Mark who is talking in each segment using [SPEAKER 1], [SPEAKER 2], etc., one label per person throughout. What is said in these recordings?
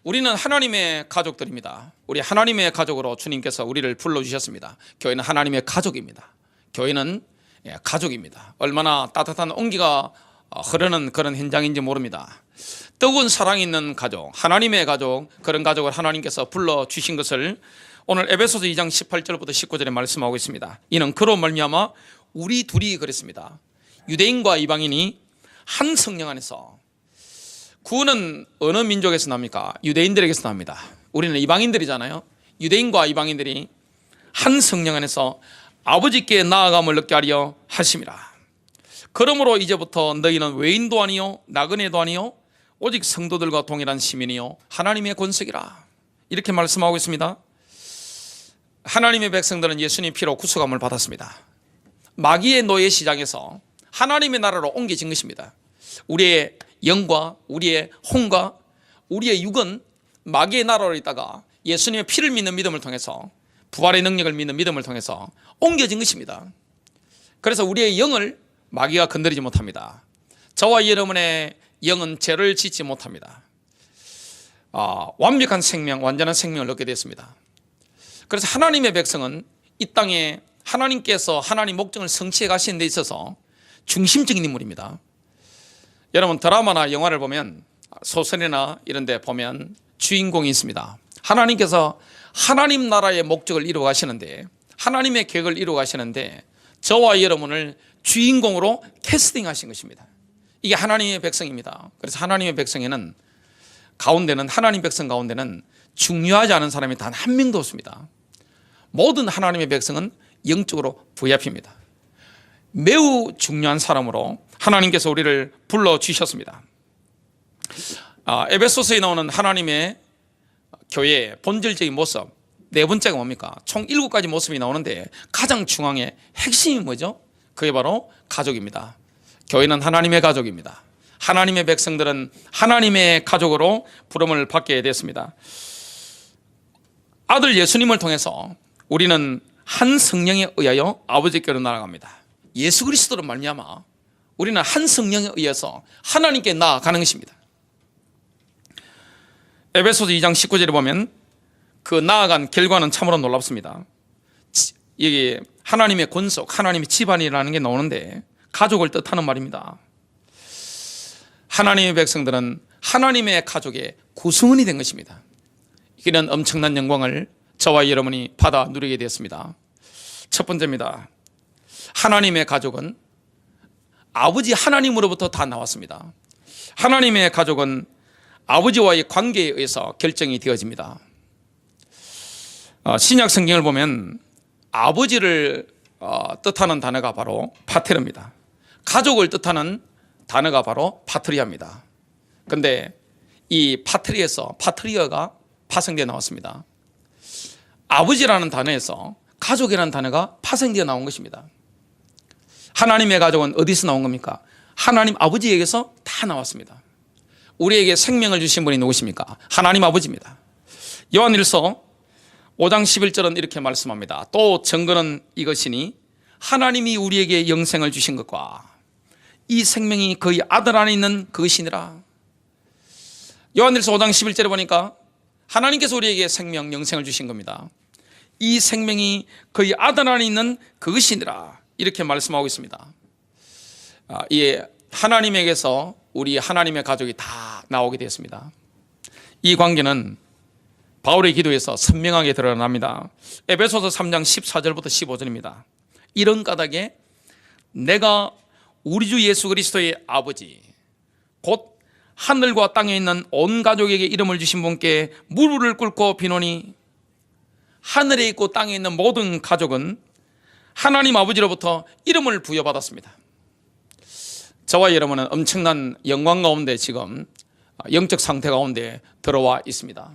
[SPEAKER 1] 우리는 하나님의 가족들입니다. 우리 하나님의 가족으로 주님께서 우리를 불러주셨습니다. 교회는 하나님의 가족입니다. 교회는 가족입니다. 얼마나 따뜻한 온기가 흐르는 그런 현장인지 모릅니다. 뜨거운 사랑이 있는 가족, 하나님의 가족, 그런 가족을 하나님께서 불러주신 것을 오늘 에베소서 2장 18절부터 19절에 말씀하고 있습니다. 이는 그로 말미암아 우리 둘이 그랬습니다. 유대인과 이방인이 한 성령 안에서. 구원은 어느 민족에서 납니까? 유대인들에게서 납니다. 우리는 이방인들이잖아요. 유대인과 이방인들이 한 성령 안에서 아버지께 나아감을 얻게 하려 하심이라. 그러므로 이제부터 너희는 외인도 아니요 나그네도 아니요 오직 성도들과 동일한 시민이요 하나님의 권속이라. 이렇게 말씀하고 있습니다. 하나님의 백성들은 예수님 피로 구속함을 받았습니다. 마귀의 노예 시장에서 하나님의 나라로 옮겨진 것입니다. 우리의 영과 우리의 혼과 우리의 육은 마귀의 나라로 있다가 예수님의 피를 믿는 믿음을 통해서, 부활의 능력을 믿는 믿음을 통해서 옮겨진 것입니다. 그래서 우리의 영을 마귀가 건드리지 못합니다. 저와 여러분의 영은 죄를 짓지 못합니다. 완벽한 생명, 완전한 생명을 얻게 됐습니다. 그래서 하나님의 백성은 이 땅에 하나님께서 하나님 목적을 성취해 가시는 데 있어서 중심적인 인물입니다. 여러분, 드라마나 영화를 보면, 소설이나 이런 데 보면 주인공이 있습니다. 하나님께서 하나님 나라의 목적을 이루어 가시는데, 하나님의 계획을 이루어 가시는데 저와 여러분을 주인공으로 캐스팅하신 것입니다. 이게 하나님의 백성입니다. 그래서 하나님의 백성에는 하나님 백성 가운데는 중요하지 않은 사람이 단 한 명도 없습니다. 모든 하나님의 백성은 영적으로 VIP입니다. 매우 중요한 사람으로 하나님께서 우리를 불러주셨습니다. 에베소서에 나오는 하나님의 교회의 본질적인 모습, 네 번째가 뭡니까? 총 7가지 모습이 나오는데 가장 중앙의 핵심이 뭐죠? 그게 바로 가족입니다. 교회는 하나님의 가족입니다. 하나님의 백성들은 하나님의 가족으로 부름을 받게 됐습니다. 아들 예수님을 통해서 우리는 한 성령에 의하여 아버지께로 나아갑니다. 예수 그리스도로 말미암아 우리는 한 성령에 의해서 하나님께 나아가는 것입니다. 에베소서 2장 19절에 보면 그 나아간 결과는 참으로 놀랍습니다. 여기 하나님의 권속, 하나님의 집안이라는 게 나오는데 가족을 뜻하는 말입니다. 하나님의 백성들은 하나님의 가족의 구성원이 된 것입니다. 이런 엄청난 영광을 저와 여러분이 받아 누리게 되었습니다. 첫 번째입니다. 하나님의 가족은 아버지 하나님으로부터 다 나왔습니다. 하나님의 가족은 아버지와의 관계에 의해서 결정이 되어집니다. 신약 성경을 보면 아버지를 뜻하는 단어가 바로 파테르입니다. 가족을 뜻하는 단어가 바로 파트리아입니다. 그런데 이 파트리에서 파트리아가 파생되어 나왔습니다. 아버지라는 단어에서 가족이라는 단어가 파생되어 나온 것입니다. 하나님의 가족은 어디서 나온 겁니까? 하나님 아버지에게서 다 나왔습니다. 우리에게 생명을 주신 분이 누구십니까? 하나님 아버지입니다. 요한일서 5장 11절은 이렇게 말씀합니다. 또 증거는 이것이니 하나님이 우리에게 영생을 주신 것과 이 생명이 그의 아들 안에 있는 그것이니라. 요한일서 5장 11절에 보니까 하나님께서 우리에게 생명, 영생을 주신 겁니다. 이 생명이 그의 아들 안에 있는 그것이니라. 이렇게 말씀하고 있습니다. 하나님에게서 우리 하나님의 가족이 다 나오게 되었습니다. 이 관계는 바울의 기도에서 선명하게 드러납니다. 에베소서 3장 14절부터 15절입니다. 이런 까닭에 내가 우리 주 예수 그리스도의 아버지 곧 하늘과 땅에 있는 온 가족에게 이름을 주신 분께 무릎을 꿇고 비노니. 하늘에 있고 땅에 있는 모든 가족은 하나님 아버지로부터 이름을 부여받았습니다. 저와 여러분은 엄청난 영광 가운데 지금 영적 상태 가운데 들어와 있습니다.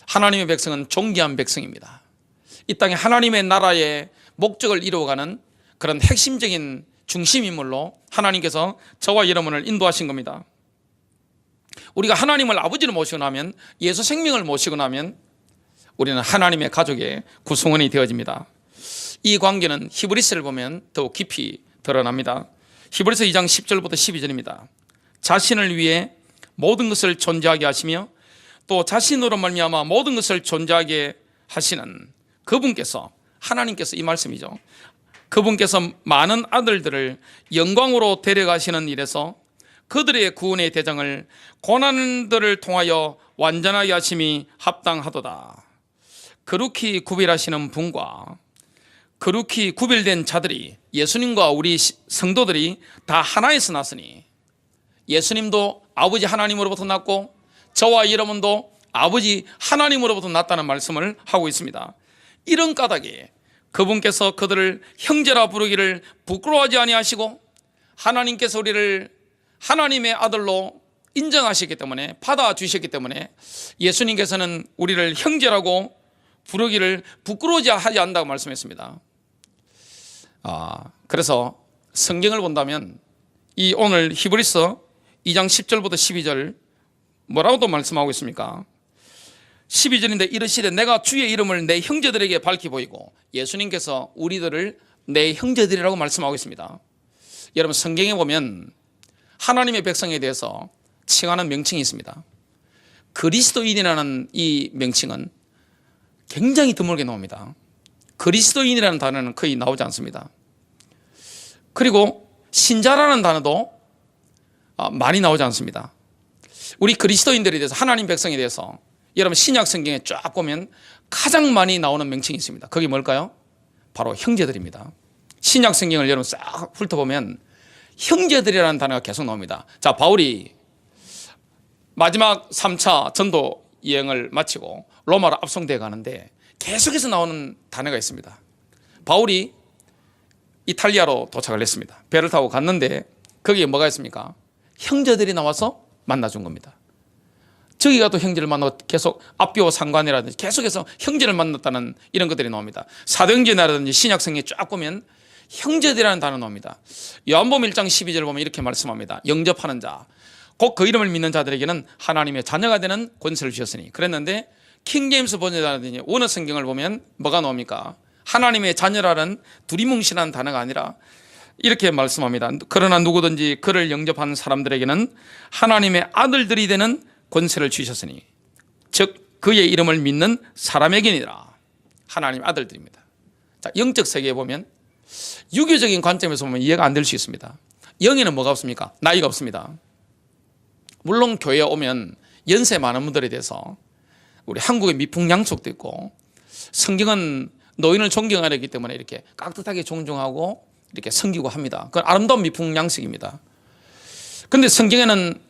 [SPEAKER 1] 하나님의 백성은 존귀한 백성입니다. 이 땅에 하나님의 나라의 목적을 이루어가는 그런 핵심적인 중심인물로 하나님께서 저와 여러분을 인도하신 겁니다. 우리가 하나님을 아버지로 모시고 나면, 예수 생명을 모시고 나면 우리는 하나님의 가족의 구성원이 되어집니다. 이 관계는 히브리서를 보면 더욱 깊이 드러납니다. 히브리서 2장 10절부터 12절입니다. 자신을 위해 모든 것을 존재하게 하시며 또 자신으로 말미암아 모든 것을 존재하게 하시는 그분께서, 하나님께서, 이 말씀이죠. 그분께서 많은 아들들을 영광으로 데려가시는 일에서 그들의 구원의 대장을 고난들을 통하여 완전하게 하심이 합당하도다. 거룩히 구별하시는 분과 거룩히 구별된 자들이, 예수님과 우리 성도들이 다 하나에서 났으니, 예수님도 아버지 하나님으로부터 났고 저와 여러분도 아버지 하나님으로부터 났다는 말씀을 하고 있습니다. 이런 까닭에 그분께서 그들을 형제라 부르기를 부끄러워하지 아니하시고 하나님께서 우리를 하나님의 아들로 인정하셨기 때문에, 받아주셨기 때문에 예수님께서는 우리를 형제라고 부르기를 부끄러워하지 하지 않는다고 말씀했습니다. 그래서 성경을 본다면 이 오늘 히브리서 2장 10절부터 12절 뭐라고 또 말씀하고 있습니까? 12절인데 이르시되 내가 주의 이름을 내 형제들에게 밝히 보이고, 예수님께서 우리들을 내 형제들이라고 말씀하고 있습니다. 여러분, 성경에 보면 하나님의 백성에 대해서 칭하는 명칭이 있습니다. 그리스도인이라는 이 명칭은 굉장히 드물게 나옵니다. 그리스도인이라는 단어는 거의 나오지 않습니다. 그리고 신자라는 단어도 많이 나오지 않습니다. 우리 그리스도인들에 대해서, 하나님 백성에 대해서 여러분 신약 성경에 쫙 보면 가장 많이 나오는 명칭이 있습니다. 그게 뭘까요? 바로 형제들입니다. 신약 성경을 여러분 싹 훑어보면 형제들이라는 단어가 계속 나옵니다. 자, 바울이 마지막 3차 전도 여행을 마치고 로마로 압송되어 가는데 계속해서 나오는 단어가 있습니다. 바울이 이탈리아로 도착을 했습니다. 배를 타고 갔는데 거기에 뭐가 있습니까? 형제들이 나와서 만나준 겁니다. 저기 가도 형제를 만나고 계속 앞비호 상관이라든지 계속해서 형제를 만났다는 이런 것들이 나옵니다. 사도행전이라든지 신약성경에 쫙 보면 형제들이라는 단어 나옵니다. 요한복음 1장 12절 보면 이렇게 말씀합니다. 영접하는 자, 곧 그 이름을 믿는 자들에게는 하나님의 자녀가 되는 권세를 주셨으니. 그랬는데 킹제임스 번역이라든지 원어 성경을 보면 뭐가 나옵니까? 하나님의 자녀라는 두리뭉실한 단어가 아니라 이렇게 말씀합니다. 그러나 누구든지 그를 영접하는 사람들에게는 하나님의 아들들이 되는 권세를 주셨으니, 즉 그의 이름을 믿는 사람에게니라. 하나님 아들들입니다. 자, 영적 세계에 보면 유교적인 관점에서 보면 이해가 안 될 수 있습니다. 영에는 뭐가 없습니까? 나이가 없습니다. 물론 교회에 오면 연세 많은 분들에 대해서 우리 한국의 미풍양속도 있고, 성경은 노인을 존경하기 때문에 이렇게 깍듯하게 존중하고 이렇게 섬기고 합니다. 그건 아름다운 미풍양식입니다. 그런데 성경에는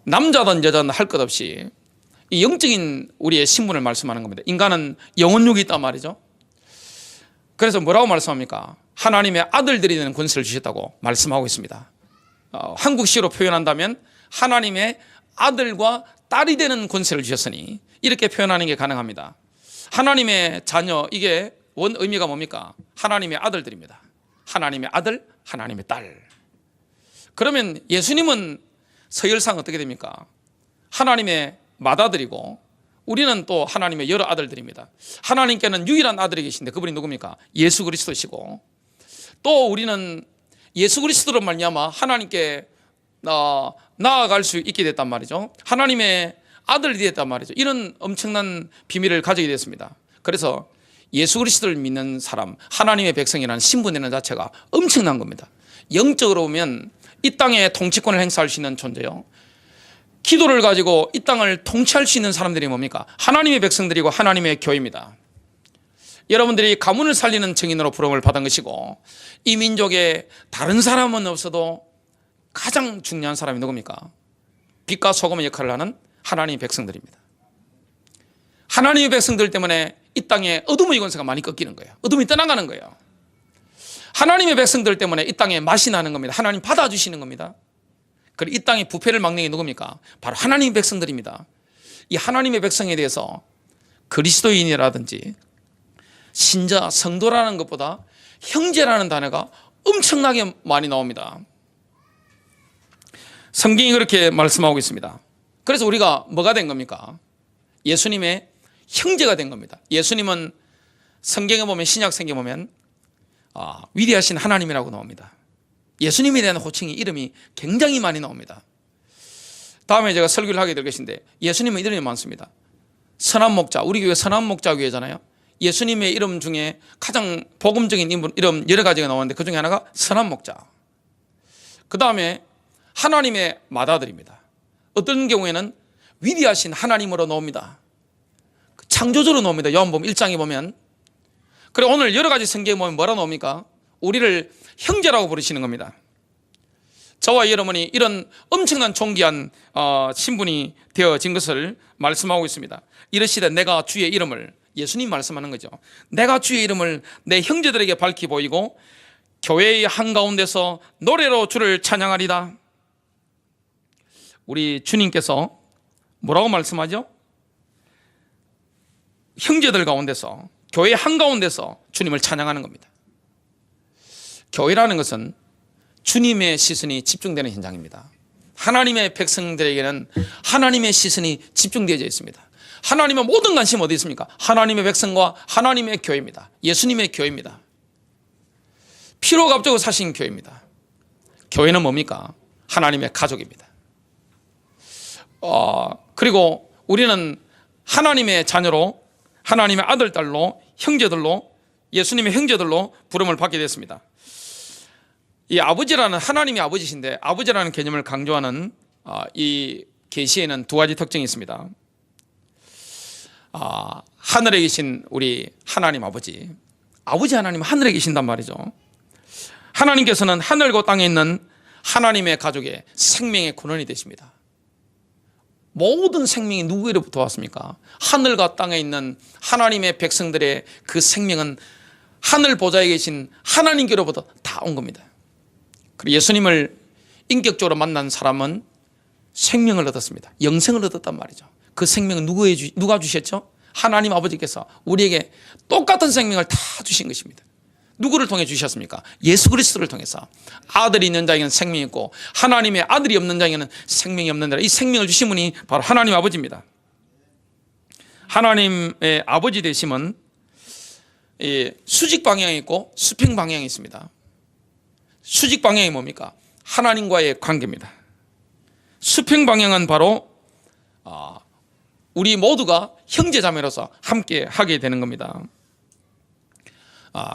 [SPEAKER 1] 남자든 여자든 할 것 없이 이 영적인 우리의 신분을 말씀하는 겁니다. 인간은 영혼육이 있단 말이죠. 그래서 뭐라고 말씀합니까? 하나님의 아들들이 되는 권세를 주셨다고 말씀하고 있습니다. 한국식으로 표현한다면 하나님의 아들과 딸이 되는 권세를 주셨으니, 이렇게 표현하는 게 가능합니다. 하나님의 자녀, 이게 원 의미가 뭡니까? 하나님의 아들들입니다. 하나님의 아들, 하나님의 딸. 그러면 예수님은 서열상 어떻게 됩니까? 하나님의 맏아들이고 우리는 또 하나님의 여러 아들들입니다. 하나님께는 유일한 아들이 계신데 그분이 누굽니까? 예수 그리스도시고, 또 우리는 예수 그리스도로 말미암아 하나님께 나아갈 수 있게 됐단 말이죠. 하나님의 아들이 됐단 말이죠. 이런 엄청난 비밀을 가지게 됐습니다. 그래서 예수 그리스도를 믿는 사람, 하나님의 백성이라는 신분이라는 자체가 엄청난 겁니다. 영적으로 보면 이 땅에 통치권을 행사할 수 있는 존재요. 기도를 가지고 이 땅을 통치할 수 있는 사람들이 뭡니까? 하나님의 백성들이고 하나님의 교회입니다. 여러분들이 가문을 살리는 증인으로 부름을 받은 것이고, 이 민족에 다른 사람은 없어도 가장 중요한 사람이 누굽니까? 빛과 소금의 역할을 하는 하나님의 백성들입니다. 하나님의 백성들 때문에 이 땅에 어둠의 권세가 많이 꺾이는 거예요. 어둠이 떠나가는 거예요. 하나님의 백성들 때문에 이 땅에 맛이 나는 겁니다. 하나님 받아주시는 겁니다. 그리고 이 땅의 부패를 막는 게 누굽니까? 바로 하나님의 백성들입니다. 이 하나님의 백성에 대해서 그리스도인이라든지 신자, 성도라는 것보다 형제라는 단어가 엄청나게 많이 나옵니다. 성경이 그렇게 말씀하고 있습니다. 그래서 우리가 뭐가 된 겁니까? 예수님의 형제가 된 겁니다. 예수님은 성경에 보면, 신약 성경에 보면 위대하신 하나님이라고 나옵니다. 예수님에 대한 호칭이, 이름이 굉장히 많이 나옵니다. 다음에 제가 설교를 하게 될 것인데 예수님은 이름이 많습니다. 선한 목자, 우리 교회 선한 목자 교회잖아요. 예수님의 이름 중에 가장 복음적인 이름 여러 가지가 나오는데 그 중에 하나가 선한 목자. 그 다음에 하나님의 맏아들입니다. 어떤 경우에는 위대하신 하나님으로 나옵니다. 창조주로 나옵니다. 요한복음 1장에 보면. 그리고 오늘 여러 가지 성경에 보면 뭐라 나옵니까? 우리를 형제라고 부르시는 겁니다. 저와 여러분이 이런 엄청난 존귀한 신분이 되어진 것을 말씀하고 있습니다. 이르시되 내가 주의 이름을, 예수님 말씀하는 거죠. 내가 주의 이름을 내 형제들에게 밝히 보이고 교회의 한가운데서 노래로 주를 찬양하리다. 우리 주님께서 뭐라고 말씀하죠? 형제들 가운데서, 교회 한가운데서 주님을 찬양하는 겁니다. 교회라는 것은 주님의 시선이 집중되는 현장입니다. 하나님의 백성들에게는 하나님의 시선이 집중되어 있습니다. 하나님의 모든 관심은 어디 있습니까? 하나님의 백성과 하나님의 교회입니다. 예수님의 교회입니다. 피로 갑자기 사신 교회입니다. 교회는 뭡니까? 하나님의 가족입니다. 그리고 우리는 하나님의 자녀로, 하나님의 아들, 딸로, 형제들로, 예수님의 형제들로 부름을 받게 됐습니다. 이 아버지라는, 하나님이 아버지신데 아버지라는 개념을 강조하는 이 계시에는 두 가지 특징이 있습니다. 하늘에 계신 우리 하나님 아버지 하나님 하늘에 계신단 말이죠. 하나님께서는 하늘과 땅에 있는 하나님의 가족의 생명의 근원이 되십니다. 모든 생명이 누구로부터 왔습니까? 하늘과 땅에 있는 하나님의 백성들의 그 생명은 하늘 보좌에 계신 하나님께로부터 다 온 겁니다. 그리고 예수님을 인격적으로 만난 사람은 생명을 얻었습니다. 영생을 얻었단 말이죠. 그 생명은 누가 주셨죠? 하나님 아버지께서 우리에게 똑같은 생명을 다 주신 것입니다. 누구를 통해 주셨습니까? 예수 그리스도를 통해서. 아들이 있는 자에게는 생명이 있고 하나님의 아들이 없는 자에게는 생명이 없는 자라. 이 생명을 주신 분이 바로 하나님 아버지입니다. 하나님의 아버지 되심은 수직 방향이 있고 수평 방향이 있습니다. 수직 방향이 뭡니까? 하나님과의 관계입니다. 수평 방향은 바로 우리 모두가 형제자매로서 함께 하게 되는 겁니다.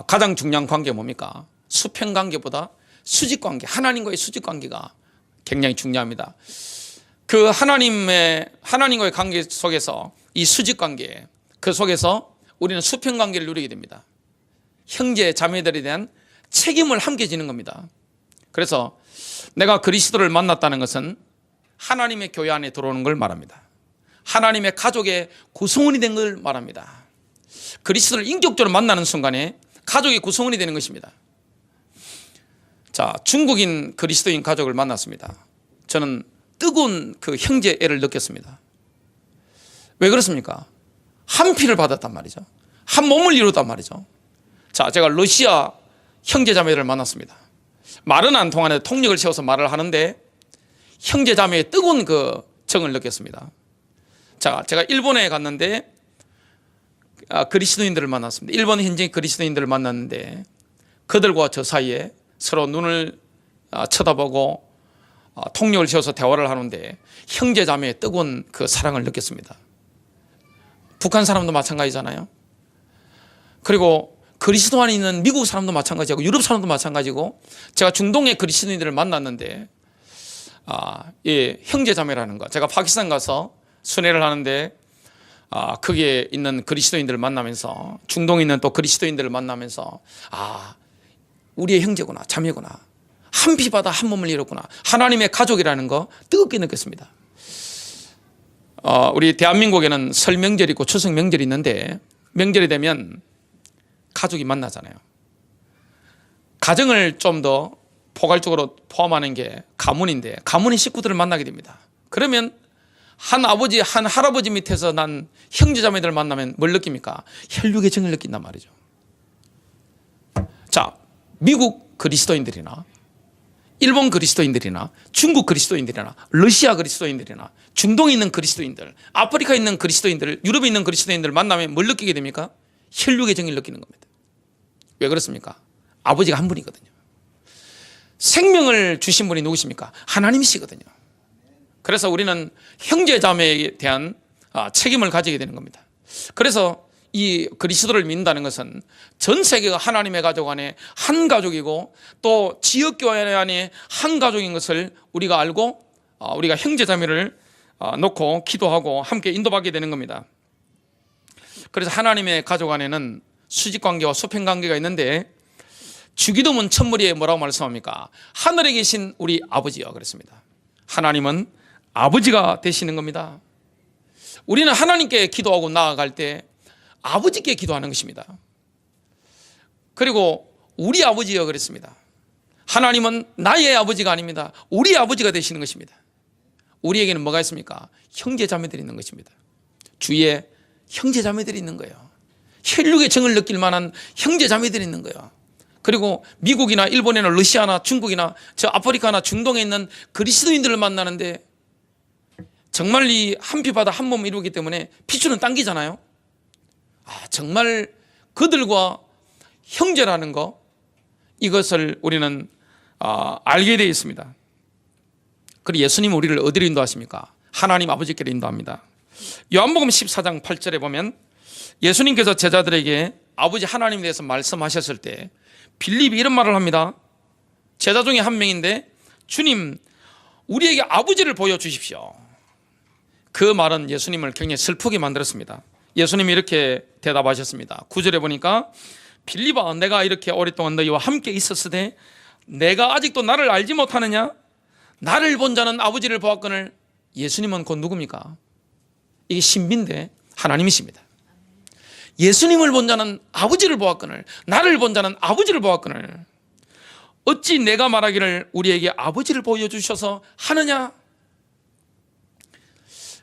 [SPEAKER 1] 가장 중요한 관계가 뭡니까? 수평 관계보다 수직 관계, 하나님과의 수직 관계가 굉장히 중요합니다. 그 하나님과의 관계 속에서 이 수직 관계, 그 속에서 우리는 수평 관계를 누리게 됩니다. 형제 자매들에 대한 책임을 함께 지는 겁니다. 그래서 내가 그리스도를 만났다는 것은 하나님의 교회 안에 들어오는 걸 말합니다. 하나님의 가족의 구성원이 된 걸 말합니다. 그리스도를 인격적으로 만나는 순간에 가족의 구성원이 되는 것입니다. 자, 중국인 그리스도인 가족을 만났습니다. 저는 뜨거운 그 형제애를 느꼈습니다. 왜 그렇습니까? 한 피를 받았단 말이죠. 한 몸을 이뤘단 말이죠. 자, 제가 러시아 형제자매를 만났습니다. 말은 안 통하는데 통역을 세워서 말을 하는데 형제자매의 뜨거운 그 정을 느꼈습니다. 자, 제가 일본에 갔는데 그리스도인들을 만났습니다. 일본 현지 그리스도인들을 만났는데 그들과 저 사이에 서로 눈을 쳐다보고 통역을 세워서 대화를 하는데 형제자매의 뜨거운 그 사랑을 느꼈습니다. 북한 사람도 마찬가지잖아요. 그리고 그리스도 안에 있는 미국 사람도 마찬가지고 유럽 사람도 마찬가지고 제가 중동의 그리스도인들을 만났는데 예, 형제자매라는 거. 제가 파키스탄 가서 순회를 하는데 거기에 있는 그리스도인들을 만나면서 중동에 있는 또 그리스도인들을 만나면서 우리의 형제구나, 자매구나, 한 피 받아 한 몸을 이뤘구나, 하나님의 가족이라는 거 뜨겁게 느꼈습니다. 우리 대한민국에는 설 명절이 있고 추석 명절이 있는데 명절이 되면 가족이 만나잖아요. 가정을 좀 더 포괄적으로 포함하는 게 가문인데 가문의 식구들을 만나게 됩니다. 그러면 한 아버지, 한 할아버지 밑에서 난 형제자매들을 만나면 뭘 느낍니까? 혈육의 정을 느낀단 말이죠. 자, 미국 그리스도인들이나 일본 그리스도인들이나 중국 그리스도인들이나 러시아 그리스도인들이나 중동에 있는 그리스도인들, 아프리카에 있는 그리스도인들, 유럽에 있는 그리스도인들을 만나면 뭘 느끼게 됩니까? 혈육의 정을 느끼는 겁니다. 왜 그렇습니까? 아버지가 한 분이거든요. 생명을 주신 분이 누구십니까? 하나님이시거든요. 그래서 우리는 형제 자매에 대한 책임을 가지게 되는 겁니다. 그래서 이 그리스도를 믿는다는 것은 전 세계가 하나님의 가족 안에 한 가족이고 또 지역교회 안에 한 가족인 것을 우리가 알고 우리가 형제 자매를 놓고 기도하고 함께 인도받게 되는 겁니다. 그래서 하나님의 가족 안에는 수직관계와 수평관계가 있는데 주기도문 첫무리에 뭐라고 말씀합니까? 하늘에 계신 우리 아버지여 그랬습니다. 하나님은 아버지가 되시는 겁니다. 우리는 하나님께 기도하고 나아갈 때 아버지께 기도하는 것입니다. 그리고 우리 아버지여 그랬습니다. 하나님은 나의 아버지가 아닙니다. 우리 아버지가 되시는 것입니다. 우리에게는 뭐가 있습니까? 형제 자매들이 있는 것입니다. 주위에 형제 자매들이 있는 거예요. 혈육의 정을 느낄 만한 형제 자매들이 있는 거예요. 그리고 미국이나 일본이나 러시아나 중국이나 저 아프리카나 중동에 있는 그리스도인들을 만나는데 정말 이 한 피 바다 한 몸 이루기 때문에 피줄은 당기잖아요. 정말 그들과 형제라는 거, 이것을 우리는 알게 되어 있습니다. 그리고 예수님은 우리를 어디로 인도하십니까? 하나님 아버지께로 인도합니다. 요한복음 14장 8절에 보면 예수님께서 제자들에게 아버지 하나님에 대해서 말씀하셨을 때 빌립이 이런 말을 합니다. 제자 중에 한 명인데, 주님, 우리에게 아버지를 보여주십시오. 그 말은 예수님을 굉장히 슬프게 만들었습니다. 예수님이 이렇게 대답하셨습니다. 9절에 보니까 빌립아, 내가 이렇게 오랫동안 너희와 함께 있었으되 내가 아직도 나를 알지 못하느냐? 나를 본 자는 아버지를 보았거늘. 예수님은 곧 누굽니까? 이게 신비인데 하나님이십니다. 예수님을 본 자는 아버지를 보았거늘, 나를 본 자는 아버지를 보았거늘. 어찌 내가 말하기를 우리에게 아버지를 보여주셔서 하느냐?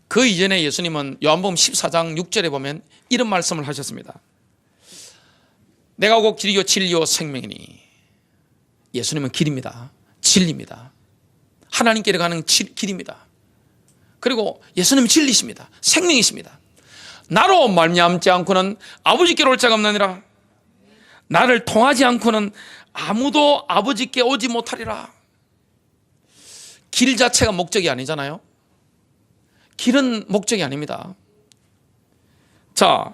[SPEAKER 1] 그 이전에 예수님은 요한복음 14장 6절에 보면 이런 말씀을 하셨습니다. 내가 곧 길이요 진리요 생명이니. 예수님은 길입니다. 진리입니다. 하나님께로 가는 길입니다. 그리고 예수님은 진리십니다. 생명이십니다. 나로 말미암지 않고는 아버지께로 올 자가 없느니라. 나를 통하지 않고는 아무도 아버지께 오지 못하리라. 길 자체가 목적이 아니잖아요. 길은 목적이 아닙니다. 자,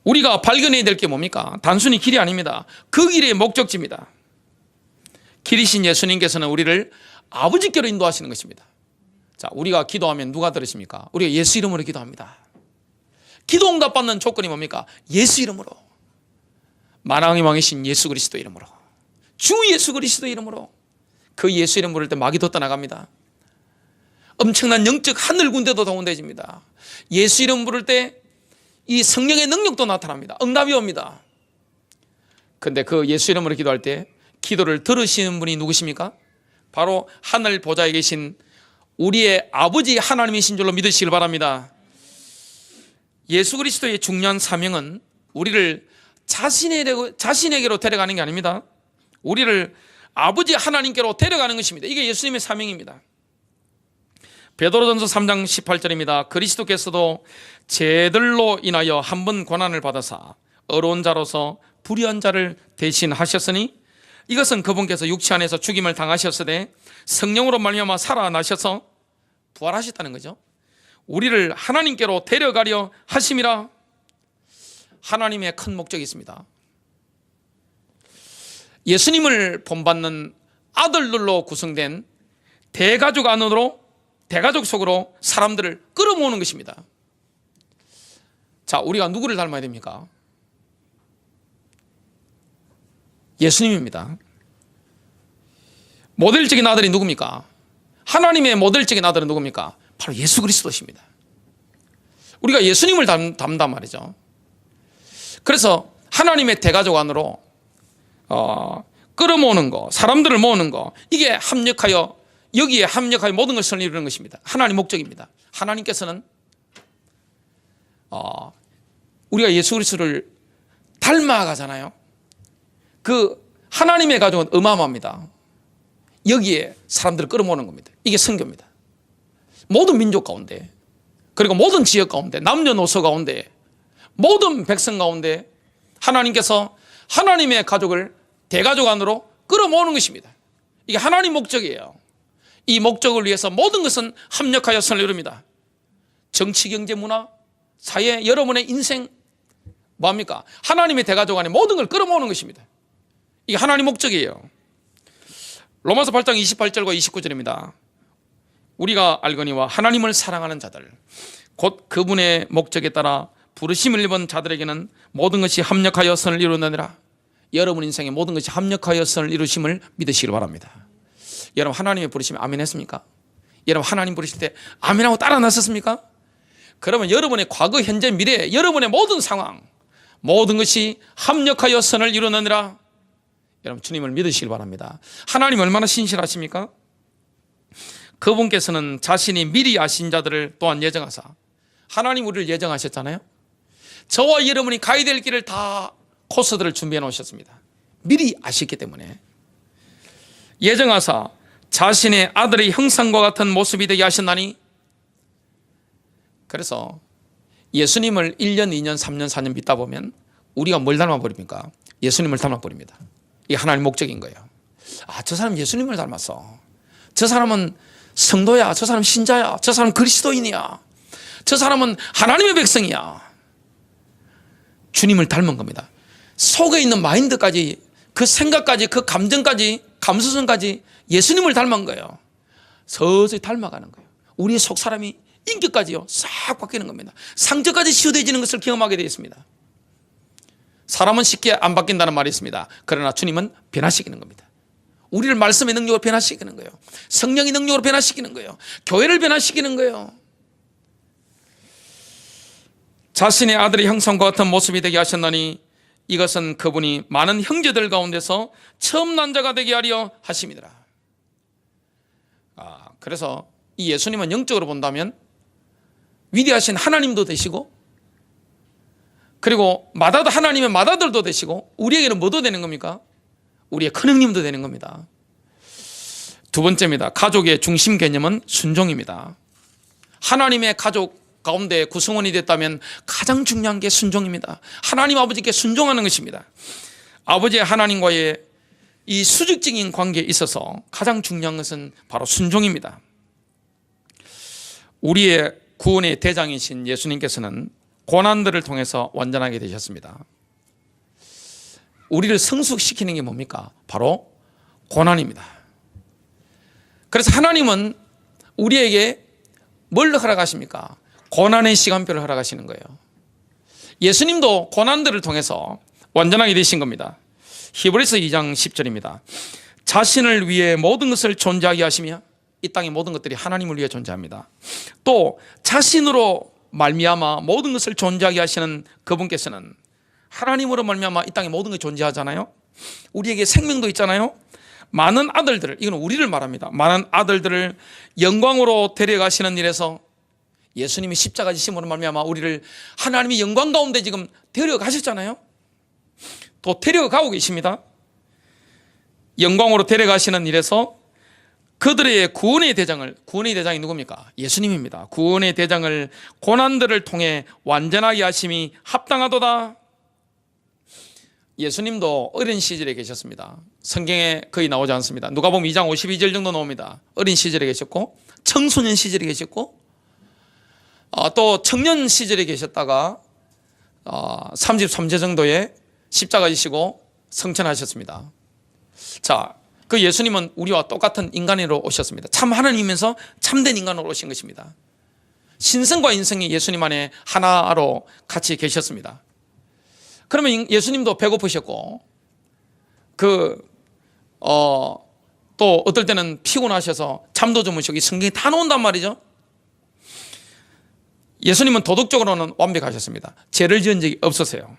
[SPEAKER 1] 우리가 발견해야 될 게 뭡니까? 단순히 길이 아닙니다. 그 길의 목적지입니다. 길이신 예수님께서는 우리를 아버지께로 인도하시는 것입니다. 자, 우리가 기도하면 누가 들으십니까? 우리가 예수 이름으로 기도합니다. 기도 응답 받는 조건이 뭡니까? 예수 이름으로, 만왕의 왕이신 예수 그리스도 이름으로, 주 예수 그리스도 이름으로. 그 예수 이름 부를 때 마귀도 떠나갑니다. 엄청난 영적 하늘 군대도 동원되집니다. 예수 이름 부를 때 이 성령의 능력도 나타납니다. 응답이 옵니다. 근데 그 예수 이름으로 기도할 때 기도를 들으시는 분이 누구십니까? 바로 하늘 보좌에 계신 우리의 아버지 하나님이신 줄로 믿으시길 바랍니다. 예수 그리스도의 중요한 사명은 우리를 자신에게로 데려가는 게 아닙니다. 우리를 아버지 하나님께로 데려가는 것입니다. 이게 예수님의 사명입니다. 베드로전서 3장 18절입니다. 그리스도께서도 죄들로 인하여 한 번 고난을 받으사 어려운 자로서 불의한 자를 대신하셨으니 이것은 그분께서 육체 안에서 죽임을 당하셨으되 성령으로 말미암아 살아나셔서 부활하셨다는 거죠. 우리를 하나님께로 데려가려 하심이라. 하나님의 큰 목적이 있습니다. 예수님을 본받는 아들들로 구성된 대가족 안으로, 대가족 속으로 사람들을 끌어모으는 것입니다. 자, 우리가 누구를 닮아야 됩니까? 예수님입니다. 모델적인 아들이 누굽니까? 하나님의 모델적인 아들은 누굽니까? 바로 예수 그리스도십니다. 우리가 예수님을 닮단 말이죠. 그래서 하나님의 대가족 안으로 끌어모으는 거, 사람들을 모으는 거, 이게 합력하여, 여기에 합력하여 모든 것을 이루는 것입니다. 하나님 목적입니다. 하나님께서는 우리가 예수 그리스도를 닮아가잖아요. 그 하나님의 가족은 어마어마합니다. 여기에 사람들을 끌어모으는 겁니다. 이게 선교입니다. 모든 민족 가운데, 그리고 모든 지역 가운데, 남녀노소 가운데, 모든 백성 가운데 하나님께서 하나님의 가족을 대가족 안으로 끌어모으는 것입니다. 이게 하나님 목적이에요. 이 목적을 위해서 모든 것은 합력하여 선을 이룹니다. 정치, 경제, 문화, 사회, 여러분의 인생 뭐합니까? 하나님의 대가족 안에 모든 걸 끌어모으는 것입니다. 이게 하나님 목적이에요. 로마서 8장 28절과 29절입니다. 우리가 알거니와 하나님을 사랑하는 자들 곧 그분의 목적에 따라 부르심을 입은 자들에게는 모든 것이 합력하여 선을 이루느니라. 여러분 인생의 모든 것이 합력하여 선을 이루심을 믿으시길 바랍니다. 여러분 하나님의 부르심에 아멘 했습니까? 여러분 하나님 부르실 때 아멘하고 따라 나섰습니까? 그러면 여러분의 과거, 현재, 미래, 여러분의 모든 상황 모든 것이 합력하여 선을 이루느니라. 여러분 주님을 믿으시길 바랍니다. 하나님 얼마나 신실하십니까? 그분께서는 자신이 미리 아신 자들을 또한 예정하사, 하나님 우리를 예정하셨잖아요. 저와 여러분이 가야 될 길을 다 코스들을 준비해 놓으셨습니다. 미리 아셨기 때문에. 예정하사 자신의 아들의 형상과 같은 모습이 되게 하셨나니. 그래서 예수님을 1년, 2년, 3년, 4년 믿다 보면 우리가 뭘 닮아버립니까? 예수님을 닮아버립니다. 이게 하나님 목적인 거예요. 아, 저 사람 예수님을 닮았어. 저 사람은 성도야. 저 사람 신자야. 저 사람 그리스도인이야. 저 사람은 하나님의 백성이야. 주님을 닮은 겁니다. 속에 있는 마인드까지, 그 생각까지, 그 감정까지, 감수성까지 예수님을 닮은 거예요. 서서히 닮아가는 거예요. 우리의 속 사람이 인격까지요 싹 바뀌는 겁니다. 상처까지 치유되어지는 것을 경험하게 되어 있습니다. 사람은 쉽게 안 바뀐다는 말이 있습니다. 그러나 주님은 변화시키는 겁니다. 우리를 말씀의 능력으로 변화시키는 거예요. 성령의 능력으로 변화시키는 거예요. 교회를 변화시키는 거예요. 자신의 아들의 형상과 같은 모습이 되게 하셨나니 이것은 그분이 많은 형제들 가운데서 처음 난 자가 되게 하려 하심이더라. 그래서 이 예수님은 영적으로 본다면 위대하신 하나님도 되시고, 그리고 하나님의 맏아들도 되시고, 우리에게는 뭐도 되는 겁니까? 우리의 큰형님도 되는 겁니다. 두 번째입니다. 가족의 중심 개념은 순종입니다. 하나님의 가족 가운데 구성원이 됐다면 가장 중요한 게 순종입니다. 하나님 아버지께 순종하는 것입니다. 아버지 하나님과의 이 수직적인 관계에 있어서 가장 중요한 것은 바로 순종입니다. 우리의 구원의 대장이신 예수님께서는 고난들을 통해서 완전하게 되셨습니다. 우리를 성숙시키는 게 뭡니까? 바로 고난입니다. 그래서 하나님은 우리에게 뭘 허락하십니까? 고난의 시간표를 허락하시는 거예요. 예수님도 고난들을 통해서 완전하게 되신 겁니다. 히브리서 2장 10절입니다. 자신을 위해 모든 것을 존재하게 하시며, 이 땅의 모든 것들이 하나님을 위해 존재합니다. 또 자신으로 말미암아 모든 것을 존재하게 하시는 그분께서는 하나님으로 말미암아 이 땅에 모든 것이 존재하잖아요. 우리에게 생명도 있잖아요. 많은 아들들을, 이건 우리를 말합니다. 많은 아들들을 영광으로 데려가시는 일에서 예수님이 십자가 지심으로 말미암아 우리를 하나님이 영광 가운데 지금 데려가셨잖아요. 또 데려가고 계십니다. 영광으로 데려가시는 일에서 그들의 구원의 대장이 누굽니까? 예수님입니다. 구원의 대장을 고난들을 통해 완전하게 하심이 합당하도다. 예수님도 어린 시절에 계셨습니다. 성경에 거의 나오지 않습니다. 누가복음 2장 52절 정도 나옵니다. 어린 시절에 계셨고, 청소년 시절에 계셨고, 또 청년 시절에 계셨다가 33세 정도에 십자가 지시고 성천하셨습니다. 자, 그 예수님은 우리와 똑같은 인간으로 오셨습니다. 참 하나님이면서 참된 인간으로 오신 것입니다. 신성과 인성이 예수님 안에 하나로 같이 계셨습니다. 그러면 예수님도 배고프셨고, 또 어떨 때는 피곤하셔서 잠도 주무시고, 이 성경에 다 나온단 말이죠. 예수님은 도덕적으로는 완벽하셨습니다. 죄를 지은 적이 없었어요.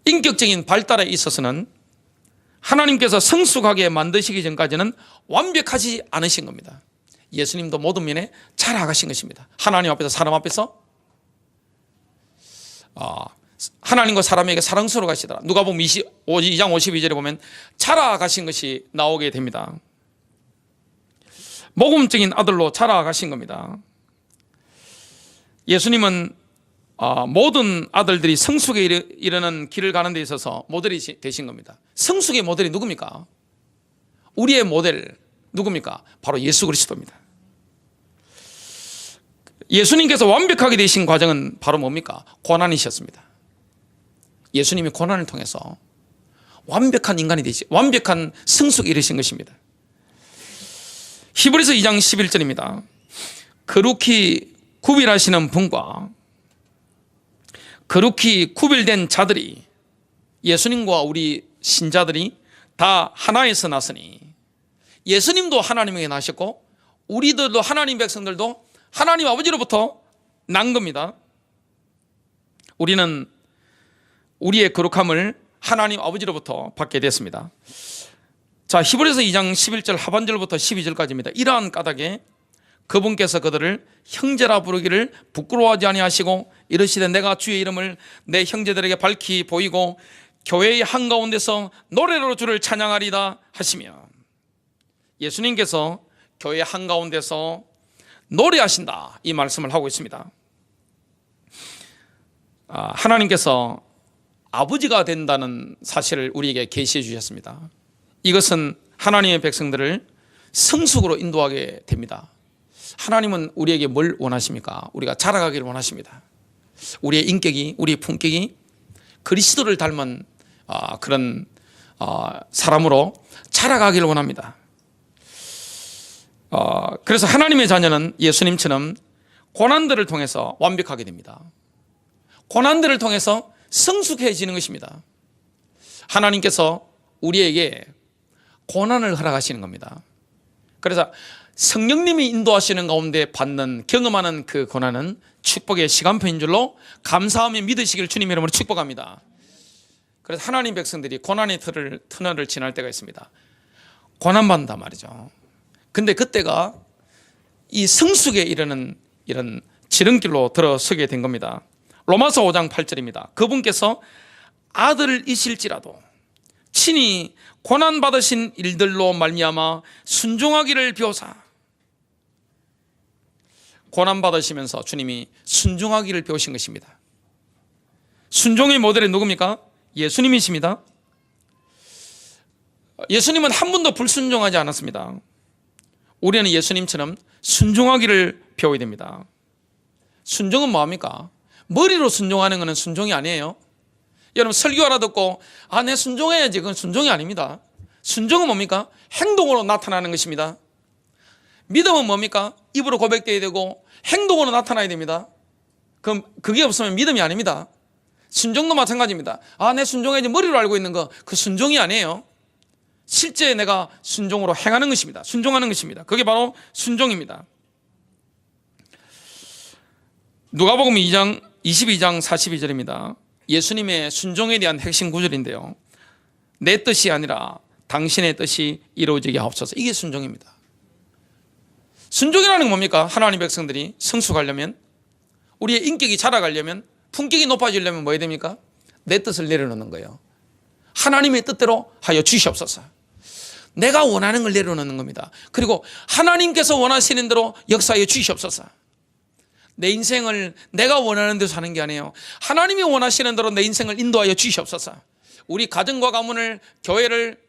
[SPEAKER 1] 인격적인 발달에 있어서는 하나님께서 성숙하게 만드시기 전까지는 완벽하지 않으신 겁니다. 예수님도 모든 면에 잘 나가신 것입니다. 하나님 앞에서, 사람 앞에서 하나님과 사람에게 사랑스러워 가시더라. 누가복음 2장 52절에 보면 자라가신 것이 나오게 됩니다. 모범적인 아들로 자라가신 겁니다. 예수님은 모든 아들들이 성숙에 이르는 길을 가는 데 있어서 모델이 되신 겁니다. 성숙의 모델이 누굽니까? 우리의 모델, 누굽니까? 바로 예수 그리스도입니다. 예수님께서 완벽하게 되신 과정은 바로 뭡니까? 고난이셨습니다. 예수님이 고난을 통해서 완벽한 인간이 되시, 완벽한 성숙에 이르신 것입니다. 히브리서 2장 11절입니다. 거룩히 구별하시는 분과 거룩히 구별된 자들이, 예수님과 우리 신자들이 다 하나에서 났으니, 예수님도 하나님에게 나셨고 우리들도 하나님 백성들도 하나님 아버지로부터 난 겁니다. 우리는 우리의 거룩함을 하나님 아버지로부터 받게 됐습니다. 자, 히브리서 2장 11절 하반절부터 12절까지입니다. 이러한 까닭에 그분께서 그들을 형제라 부르기를 부끄러워하지 아니하시고 이르시되 내가 주의 이름을 내 형제들에게 밝히 보이고 교회의 한가운데서 노래로 주를 찬양하리다 하시며, 예수님께서 교회 한가운데서 노래하신다, 이 말씀을 하고 있습니다. 하나님께서 아버지가 된다는 사실을 우리에게 계시해 주셨습니다. 이것은 하나님의 백성들을 성숙으로 인도하게 됩니다. 하나님은 우리에게 뭘 원하십니까? 우리가 자라가기를 원하십니다. 우리의 인격이, 우리의 품격이 그리스도를 닮은 그런 사람으로 자라가기를 원합니다. 그래서 하나님의 자녀는 예수님처럼 고난들을 통해서 완벽하게 됩니다. 고난들을 통해서 성숙해지는 것입니다. 하나님께서 우리에게 고난을 허락하시는 겁니다. 그래서 성령님이 인도하시는 가운데 받는, 경험하는 그 고난은 축복의 시간표인 줄로 감사하며 믿으시길 주님의 이름으로 축복합니다. 그래서 하나님 백성들이 고난의 터널을 지날 때가 있습니다. 고난받는단 말이죠. 근데 그때가 이 성숙에 이르는 이런 지름길로 들어서게 된 겁니다. 로마서 5장 8절입니다. 그분께서 아들이실지라도 친히 고난받으신 일들로 말미암아 순종하기를 비오사, 고난받으시면서 주님이 순종하기를 배우신 것입니다. 순종의 모델이 누굽니까? 예수님이십니다. 예수님은 한 번도 불순종하지 않았습니다. 우리는 예수님처럼 순종하기를 배워야 됩니다. 순종은 뭐합니까? 머리로 순종하는 것은 순종이 아니에요. 여러분, 설교 하나 듣고 내 순종해야지, 그건 순종이 아닙니다. 순종은 뭡니까? 행동으로 나타나는 것입니다. 믿음은 뭡니까? 입으로 고백되어야 되고 행동으로 나타나야 됩니다. 그럼 그게 없으면 믿음이 아닙니다. 순종도 마찬가지입니다. 내 순종해야지, 머리로 알고 있는 거, 그 순종이 아니에요. 실제 내가 순종으로 행하는 것입니다. 순종하는 것입니다. 그게 바로 순종입니다. 누가복음 2장 22장 42절입니다. 예수님의 순종에 대한 핵심 구절인데요. 내 뜻이 아니라 당신의 뜻이 이루어지게 하옵소서. 이게 순종입니다. 순종이라는 건 뭡니까? 하나님 백성들이 성숙하려면, 우리의 인격이 자라가려면, 품격이 높아지려면 뭐 해야 됩니까? 내 뜻을 내려놓는 거예요. 하나님의 뜻대로 하여 주시옵소서. 내가 원하는 걸 내려놓는 겁니다. 그리고 하나님께서 원하시는 대로 역사하여 주시옵소서. 내 인생을 내가 원하는 대로 사는 게 아니에요. 하나님이 원하시는 대로 내 인생을 인도하여 주시옵소서. 우리 가정과 가문을, 교회를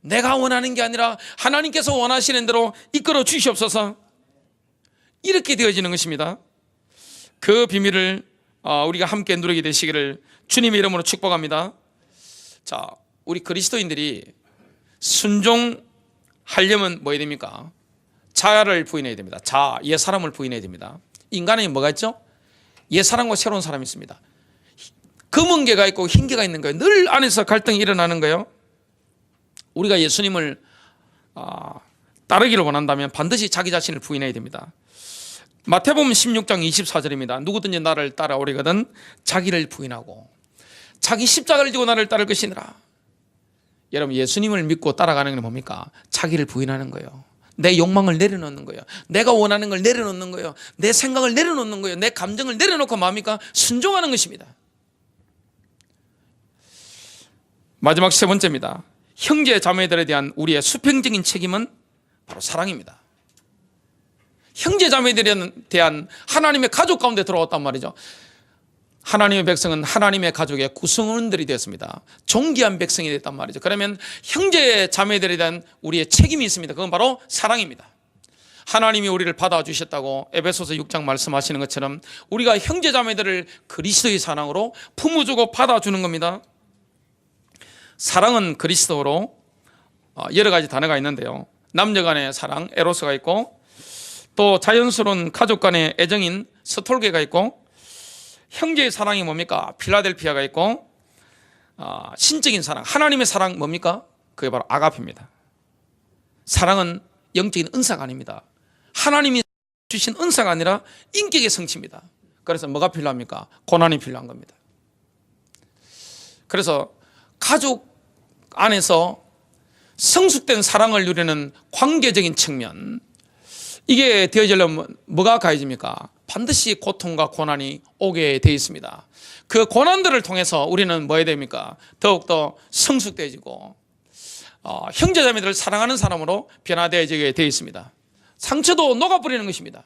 [SPEAKER 1] 내가 원하는 게 아니라 하나님께서 원하시는 대로 이끌어 주시옵소서. 이렇게 되어지는 것입니다. 그 비밀을 우리가 함께 누리게 되시기를 주님의 이름으로 축복합니다. 자, 우리 그리스도인들이 순종하려면 뭐 해야 됩니까? 자아를 부인해야 됩니다. 옛사람을 부인해야 됩니다. 인간에 뭐가 있죠? 옛사람과 새로운 사람이 있습니다. 검은 개가 있고 흰 개가 있는 거예요. 늘 안에서 갈등이 일어나는 거예요. 우리가 예수님을 따르기를 원한다면 반드시 자기 자신을 부인해야 됩니다. 마태복음 16장 24절입니다. 누구든지 나를 따라오려거든 자기를 부인하고 자기 십자가를 지고 나를 따를 것이니라. 여러분, 예수님을 믿고 따라가는 건 뭡니까? 자기를 부인하는 거예요. 내 욕망을 내려놓는 거예요. 내가 원하는 걸 내려놓는 거예요. 내 생각을 내려놓는 거예요. 내 감정을 내려놓고 뭡니까? 순종하는 것입니다. 마지막 세 번째입니다. 형제 자매들에 대한 우리의 수평적인 책임은 바로 사랑입니다. 형제 자매들에 대한 하나님의 가족 가운데 들어왔단 말이죠. 하나님의 백성은 하나님의 가족의 구성원들이 되었습니다. 존귀한 백성이 됐단 말이죠. 그러면 형제 자매들에 대한 우리의 책임이 있습니다. 그건 바로 사랑입니다. 하나님이 우리를 받아주셨다고 에베소서 6장 말씀하시는 것처럼 우리가 형제 자매들을 그리스도의 사랑으로 품어주고 받아주는 겁니다. 사랑은 그리스도로 여러 가지 단어가 있는데요. 남녀 간의 사랑 에로스가 있고, 또 자연스러운 가족 간의 애정인 스톨게가 있고, 형제의 사랑이 뭡니까? 필라델피아가 있고, 신적인 사랑, 하나님의 사랑 뭡니까? 그게 바로 아가페입니다. 사랑은 영적인 은사가 아닙니다. 하나님이 주신 은사가 아니라 인격의 성취입니다. 그래서 뭐가 필요합니까? 고난이 필요한 겁니다. 그래서 가족 안에서 성숙된 사랑을 누리는 관계적인 측면, 이게 되어지려면 뭐가 가해집니까? 반드시 고통과 고난이 오게 되어 있습니다. 그 고난들을 통해서 우리는 뭐 해야 됩니까? 더욱더 성숙되어지고 형제자매들을 사랑하는 사람으로 변화되어지게 되어 있습니다. 상처도 녹아버리는 것입니다.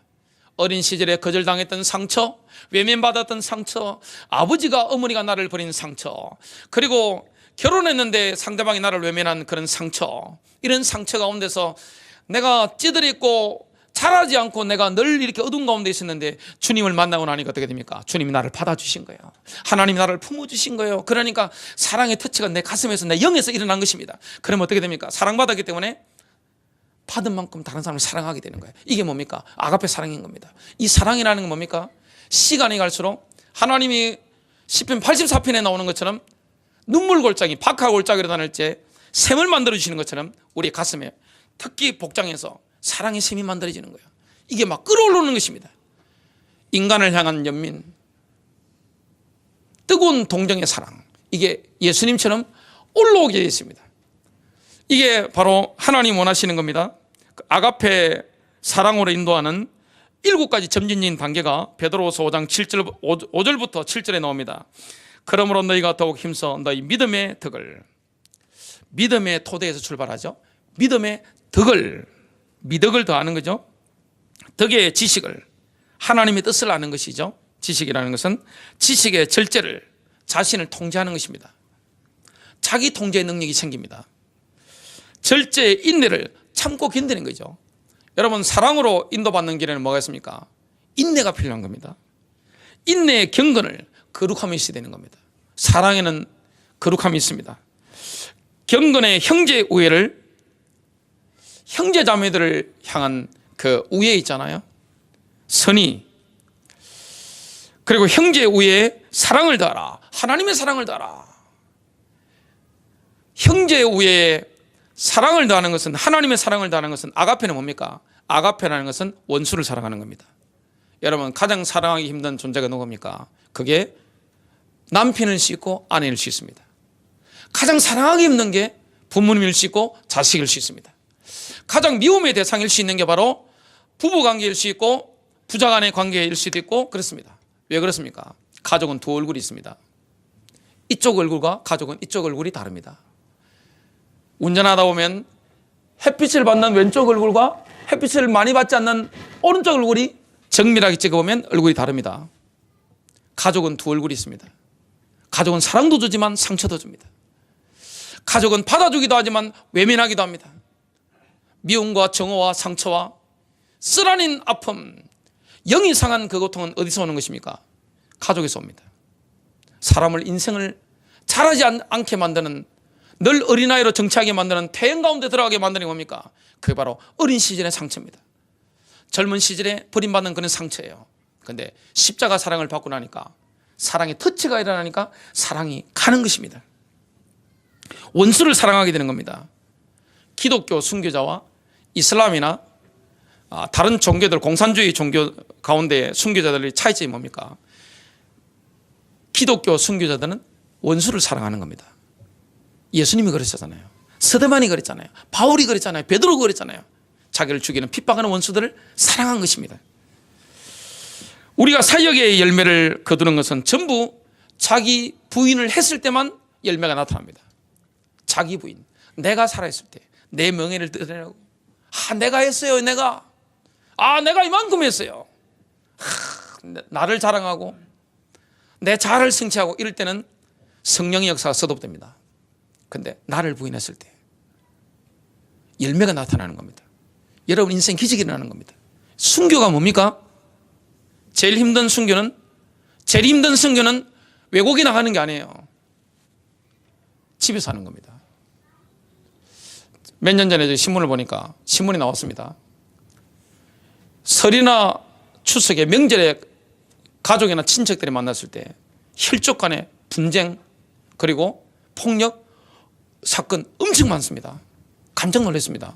[SPEAKER 1] 어린 시절에 거절당했던 상처, 외면받았던 상처, 아버지가 어머니가 나를 버린 상처, 그리고 결혼했는데 상대방이 나를 외면한 그런 상처, 이런 상처 가운데서 내가 찌들있고 자라지 않고 내가 늘 이렇게 어두운 가운데 있었는데 주님을 만나고 나니까 어떻게 됩니까? 주님이 나를 받아주신 거예요. 하나님이 나를 품어주신 거예요. 그러니까 사랑의 터치가 내 가슴에서, 내 영에서 일어난 것입니다. 그러면 어떻게 됩니까? 사랑받았기 때문에 받은 만큼 다른 사람을 사랑하게 되는 거예요. 이게 뭡니까? 아가페 사랑인 겁니다. 이 사랑이라는 건 뭡니까? 시간이 갈수록 하나님이 시편 84편에 나오는 것처럼 눈물골짜기, 박하골짜기로 다닐 때 샘을 만들어주시는 것처럼 우리 가슴에 특히 복장에서 사랑의 샘이 만들어지는 거예요. 이게 막 끌어오르는 것입니다. 인간을 향한 연민, 뜨거운 동정의 사랑, 이게 예수님처럼 올라오게 되어 있습니다. 이게 바로 하나님 원하시는 겁니다. 아가페 사랑으로 인도하는 7가지 점진적인 단계가 베드로후서 5장 5절부터 7절에 나옵니다. 그러므로 너희가 더욱 힘써 너희 믿음의 덕을, 믿음의 토대에서 출발하죠. 믿음의 덕을, 미덕을 더하는 거죠. 덕의 지식을, 하나님의 뜻을 아는 것이죠. 지식이라는 것은 지식의 절제를, 자신을 통제하는 것입니다. 자기 통제의 능력이 생깁니다. 절제의 인내를 참고 견디는 거죠. 여러분, 사랑으로 인도받는 길에는 뭐가 있습니까? 인내가 필요한 겁니다. 인내의 경건을, 거룩함이 있어야 되는 겁니다. 사랑에는 거룩함이 있습니다. 경건의 형제 우애를, 형제 자매들을 향한 그 우애 있잖아요. 선의, 그리고 형제 우애에 사랑을 더하라. 하나님의 사랑을 더하라. 형제 우애에 사랑을 더하는 것은, 하나님의 사랑을 더하는 것은, 아가페는 뭡니까? 아가페라는 것은 원수를 사랑하는 겁니다. 여러분, 가장 사랑하기 힘든 존재가 누굽니까? 그게 남편일 수 있고 아내일 수 있습니다. 가장 사랑하기 힘든 게 부모님일 수 있고 자식일 수 있습니다. 가장 미움의 대상일 수 있는 게 바로 부부관계일 수 있고 부자간의 관계일 수도 있고 그렇습니다. 왜 그렇습니까? 가족은 두 얼굴이 있습니다. 이쪽 얼굴과 가족은 이쪽 얼굴이 다릅니다. 운전하다 보면 햇빛을 받는 왼쪽 얼굴과 햇빛을 많이 받지 않는 오른쪽 얼굴이 정밀하게 찍어보면 얼굴이 다릅니다. 가족은 두 얼굴이 있습니다. 가족은 사랑도 주지만 상처도 줍니다. 가족은 받아주기도 하지만 외면하기도 합니다. 미움과 정오와 상처와 쓰라린 아픔, 영이 상한 그 고통은 어디서 오는 것입니까? 가족에서 옵니다. 사람을, 인생을 자라지 않게 만드는, 늘 어린아이로 정치하게 만드는, 태행 가운데 들어가게 만드는 게 뭡니까? 그게 바로 어린 시절의 상처입니다. 젊은 시절에 버림받는 그런 상처예요. 그런데 십자가 사랑을 받고 나니까, 사랑의 터치가 일어나니까 사랑이 가는 것입니다. 원수를 사랑하게 되는 겁니다. 기독교 순교자와 이슬람이나 다른 종교들, 공산주의 종교 가운데 순교자들의 차이점이 뭡니까? 기독교 순교자들은 원수를 사랑하는 겁니다. 예수님이 그랬잖아요. 스데반이 그랬잖아요. 바울이 그랬잖아요. 베드로가 그랬잖아요. 자기를 죽이는, 핍박하는 원수들을 사랑한 것입니다. 우리가 사역의 열매를 거두는 것은 전부 자기 부인을 했을 때만 열매가 나타납니다. 자기 부인, 내가 살아있을 때 내 명예를 드러내고, 내가 했어요. 내가 이만큼 했어요. 나를 자랑하고 내 자아를 성취하고 이럴 때는 성령의 역사가 서독됩니다. 근데 나를 부인했을 때 열매가 나타나는 겁니다. 여러분 인생 기적이 일어나는 겁니다. 순교가 뭡니까? 제일 힘든 순교는 외국에 나가는 게 아니에요. 집에서 하는 겁니다. 몇 년 전에 신문을 보니까 신문이 나왔습니다. 설이나 추석에 명절에 가족이나 친척들이 만났을 때 혈족 간의 분쟁 그리고 폭력 사건 엄청 많습니다. 깜짝 놀랐습니다.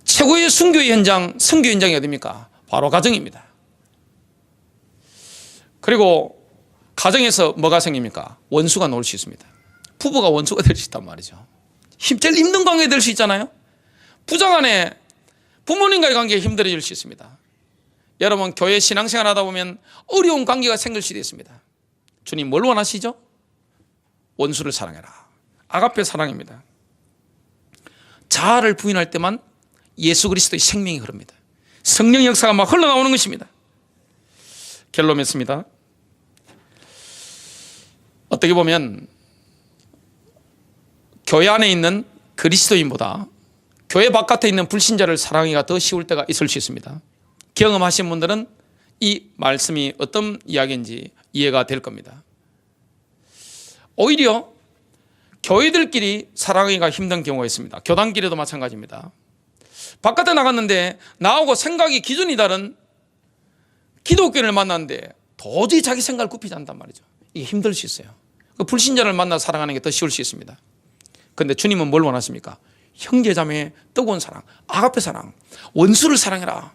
[SPEAKER 1] 최고의 순교의 현장, 선교 현장이 어디입니까? 바로 가정입니다. 그리고 가정에서 뭐가 생깁니까? 원수가 나올 수 있습니다. 부부가 원수가 될 수 있단 말이죠. 제일 힘든 관계 될 수 있잖아요. 부자간에 부모님과의 관계가 힘들어질 수 있습니다. 여러분 교회 신앙생활 하다 보면 어려운 관계가 생길 수도 있습니다. 주님 뭘 원하시죠? 원수를 사랑해라. 아가페 사랑입니다. 자아를 부인할 때만 예수 그리스도의 생명이 흐릅니다. 성령 역사가 막 흘러나오는 것입니다. 결론 맺습니다. 어떻게 보면 교회 안에 있는 그리스도인보다 교회 바깥에 있는 불신자를 사랑하기가 더 쉬울 때가 있을 수 있습니다. 경험하신 분들은 이 말씀이 어떤 이야기인지 이해가 될 겁니다. 오히려 교회들끼리 사랑하기가 힘든 경우가 있습니다. 교단끼리도 마찬가지입니다. 바깥에 나갔는데 나하고 생각이 기준이 다른 기독교인을 만났는데 도저히 자기 생각을 굽히지 않단 말이죠. 이게 힘들 수 있어요. 그 불신자를 만나 사랑하는 게 더 쉬울 수 있습니다. 그런데 주님은 뭘 원하십니까? 형제자매의 뜨거운 사랑, 아가페 사랑, 원수를 사랑해라.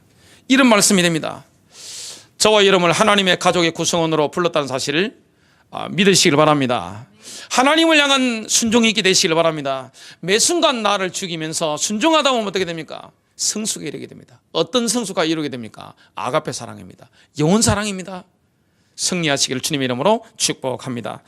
[SPEAKER 1] 이런 말씀이 됩니다. 저와 여러분을 하나님의 가족의 구성원으로 불렀다는 사실을 믿으시길 바랍니다. 하나님을 향한 순종이 있게 되시길 바랍니다. 매 순간 나를 죽이면서 순종하다 보면 어떻게 됩니까? 성숙에 이르게 됩니다. 어떤 성숙과 이루게 됩니까? 아가페 사랑입니다. 영혼 사랑입니다. 승리하시기를 주님의 이름으로 축복합니다.